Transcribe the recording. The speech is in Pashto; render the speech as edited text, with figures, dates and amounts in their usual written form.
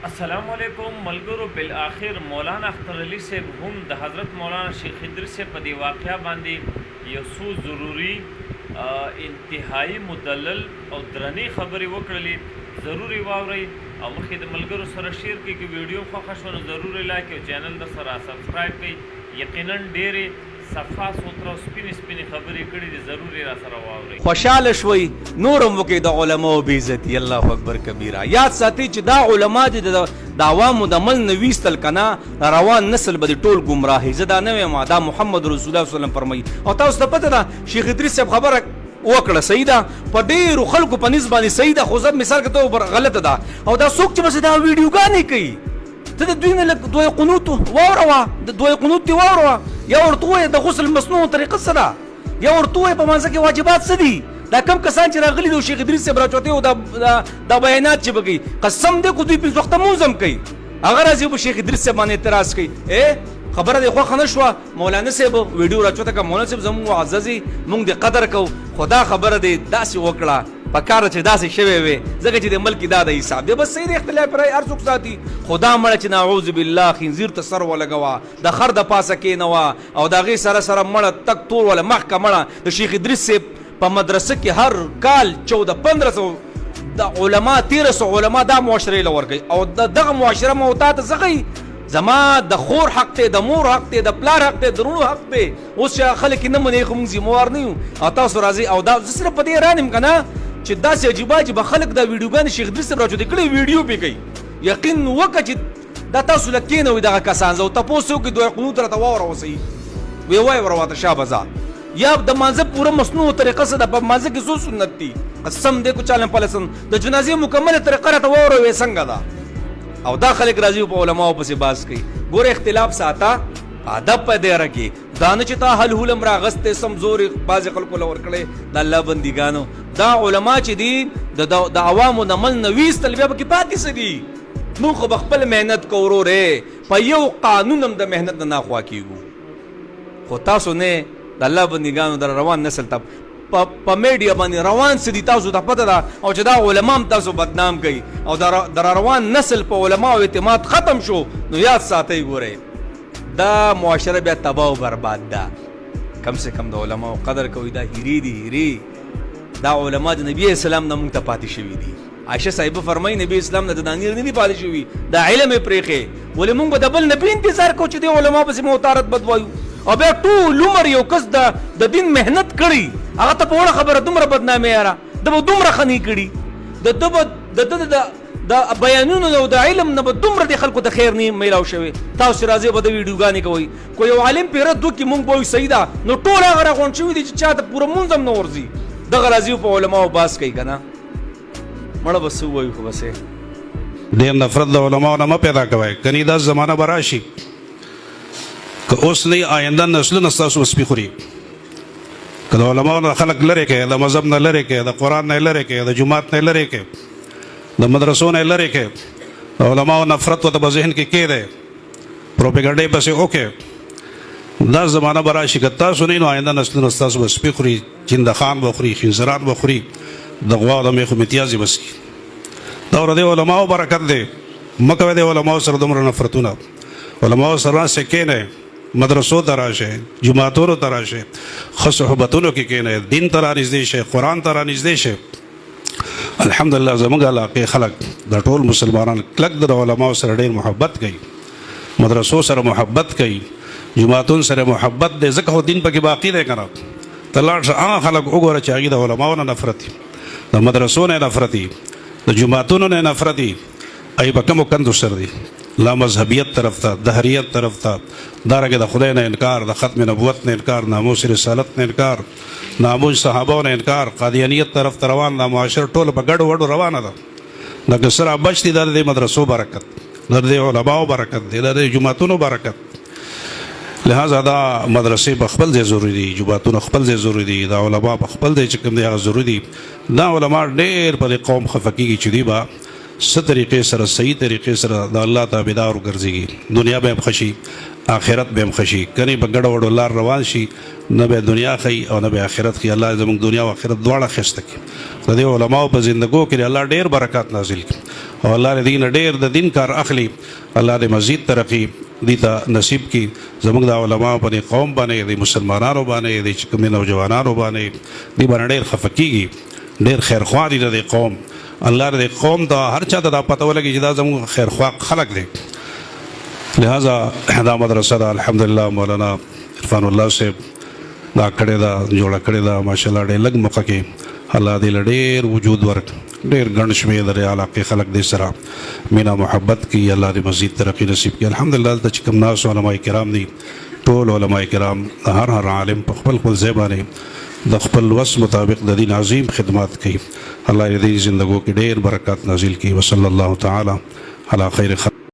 अस्सलाम वालेकुम मलगुरु बिलआखिर मौलाना अख्तर अली से हम द हज़रत मौलाना शेख इदरीस से पदी वाक़या बांदी यसू ज़रूरी इंतहाई मुदल्लल और दरनी खबरी वकड़ली ज़रूरी वावरई और मखी द मलगुरु सर शेयर की वीडियो ख़ाश ज़रूर लाइक चैनल द सरा सब्सक्राइब की यकीनन डेरे सफा सुथरा स्पिन स्पिन खबरी कड़ी ज़रूरी रा सरा वावरई खुशाल शवई नूरम वके द उलमा बेइज्जती अल्लाहु अकबर कबीरा याद साथी چې دا علما دي د عوامو د مل نويستل کنا روان نسل به ټول گمراهي زدا نه ما دا محمد رسول الله صلی الله علیه وسلم فرمایي او تاسو ته پته ده شیخ ادریس صاحب خبره وکړه سیدا په ډیرو خلکو په نسبت باندې سیدا خو زب مثال کته غلطه ده او دا څوک چې بس دا ویډیوګانې کوي ته د دوی نه دوی قنوت واوروا د دوی قنوت واوروا یا ورته د غسل مسنون طریقه سره یا ورته په منځ کې واجبات څه دي دا کم کسان چې راغلي دي شیخ ادریس صاحب راچوته او دا بیانات چې بګي قسم دې کو دوی په وخت منظم کوي اگر راځي په شیخ ادریس صاحب باندې اعتراض کوي خبره دی خو خنه شو مولانا صاحب ویډیو راچوته کا مولانا صاحب زمو عزیزي مونږ دې قدر کو خدا خبره دی داسې وکړه پکار چې داسې شوی وي ځکه چې د ملک دا د حساب دی بس صحیح اختلاف رائے هر څوک ساتي خدا مړ چې نعوذ بالله خنزیر ته سر ولګوا د خر د پاسه کې نوا او دا غي سره سره مړ تک تور ولا محکمه مړ د شیخ ادریس صاحب په مدرسه کې هر کال 1400 د علما 1300 علما دا معاشره لور کوي او دغه معاشره موتات زغی زما د خور حق ته د مور حق ته د پلار حق ته درونو حق ته اوس خلک نه منې کوم زموار نه یو او تاسو راځي او دا زسره په دې رانم کنه چې داسې عجیبه چې خلک دا ویډیوګان شیخ ادریس صاحب راځي کړي ویډیو به کوي یقین وکړه دا تاسو لکینه وي دغه کسان زو تاسو کې دوه قنوت را تواور وسی وی وای ورواته شابه یا د مانزه پوره مصنوع طریقه سره د مانزه کې څو سنت دي قسم دې کو چالم پلسن د جنازې مکمله طریقه را تواور وي څنګه دا او دا خلک راځي په علماء پسې باز کوي ګوره اختلاف ساته ادب په دې راکې دانه چې تا حل هلم راغسته سمزور باز خلکو لور کړي د الله بندګانو دا علما چې دي د عوامو د مل نويس تلبیه کې پاتې سدي نو خو خپل مهنت کوروره په یو قانون هم د مهنت نه خوا کیږي خو تاسو نه د الله بندګانو در روان نسل ته په میډیا باندې روان سدي تاسو ته پته ده او چې دا علما تاسو بدنام کوي او در روان نسل په علما او اعتماد ختم شو نو یاد ساتئ ګوره دا معاشره بیا تباہ و برباد ده کم سے کم د علما قدر کوي دا هیری دي هیری دا علما د نبی اسلام نه مونږ ته پاتې شوي دي عائشه صاحب فرمایي نبی اسلام نه د دانیر نه دي پاتې شوي دا علم پرېخه ولې مونږ د بل نبی انتظار کوو چې د علما پسې معترض بدوایو او بیا ټول عمر یو کس د دین مهنت کړي هغه ته په وړه خبره دومره بدنامي یاره د به دومره خني کړي د بیانونو او د علم نه به دومره د خلکو د خیر نه میلاو شوی تاسو راځي به د ویډیوګانې کوي کو یو عالم پیره دو کې مونږ به صحیح ده نو ټول هغه راغون شوی دي چې چاته پوره منظم نه ورځي دغه راځي په علماء باس کوي کنه مړه بس وایو خو بسې د نفرت د علماء نه پیدا کوي کني دا زمانہ براشي که اوس نه آینده نسلونه ستاسو وسپی خوري که د علماء نه خلک لرې کوي د مذهب نه لرې کوي د قرآن نه لرې کوي د جماعت نه لرې کوي د مدرسو نه لرې کوي د علماء نفرت ورته په ذهن کې کېدی پروپیګنډې پسې وکړي دا زمانہ به راشي که تاسو نه نو آینده نسلونه ستاسو وسپی خوري چندخان به خوري خنزران به خوري د غوا د میخو امتیازې به څکي دا ور د علماو برکت دی مه کوئ د علماو سره دومره نفرتونه علماو سره ناستې کښېنئ مدرسو ته راشئ جماعتونو ته راشئ ښه صحبتونو کې کښېنئ دین ته رانږدې شئ قرآن ته رانږدې شئ الحمدلله زموږ علاقې خلک د ټول مسلمانان کلک د علماو سره ډېر محبت کوي مدرسو سره محبت کوي جماعتون سره محبت دی ځکه خو دین پکې باقي دی که نه ته لاړ شه هغه خلک وګوره چې هغوی د علماو نه نفرت دي د مدرسو نه نفرت دي د جماعتونو نه نفرت دي هغوی په کومو کندو سره دي لا مذهبیت طرف ته دهریت طرف ته دارنګه د خدای نه انکار د ختم نبوت نه انکار ناموس رسالت نه انکار ناموس صحابه نه انکار قادیانیت طرف ته روان دا معاشره ټول په ګډو وډو روانه ده د کسره بچ دي د مدرسو برکت د علماو برکت دی د جماعتونو برکت لہذا دا مدرسې په خپل ځای ضروري دي جماعتونه خپل ځای ضروري دي دا علما په خپل ځای چې کوم دی هغه ضروري دي دا علما ډېر په قوم خفه کېږي چې دی به څه طریقې سره صحیح طریقې سره د الله تابعدار وګرځېږي دنیا به هم ښه شي آخرت به هم خشي کني په ګډه وډو لار روان شي نه به دنیا خي او نه به آخرت خي الله زموږ دنیا او آخرت دواړه خسته کړي د دې علماو په زندګو کې الله ډېر برکات نازل کړي او الله دې نه ډېر د دین کار اخلي الله دې مزید ترقی دې ته نصیب کړي زموږ د علماو باندې قوم باندې د مسلمانانو باندې د کوم نوجوانانو باندې دې باندې ډېر خفقيږي ډېر خیرخوا دي د قوم الله دې قوم ته هر چا ته دا پته ولګي چې دا زموږ خیرخوا خلق دي لہذا دا مدرسه دا الحمدلله مولانا عرفان الله صاحب دا کړی دا جوړه کړی دا ماشاءالله ډېر لږ موقع کې الله دې ډېر وجود ورک ډېر ګڼ شمېر د علاقې خلک دې سره مینا محبت کی الله دې مزید ترقی نصیب کړي الحمدلله دلته چې کوم ناس علماء کرام دي ټول علماء کرام هر عالم په خپل خپل ځای باندې د خپل وس مطابق د دین عظیم خدمات کوي الله دې زندګو کې ډېر برکات نازل کړي وصلی الله تعالی علی خیر خلق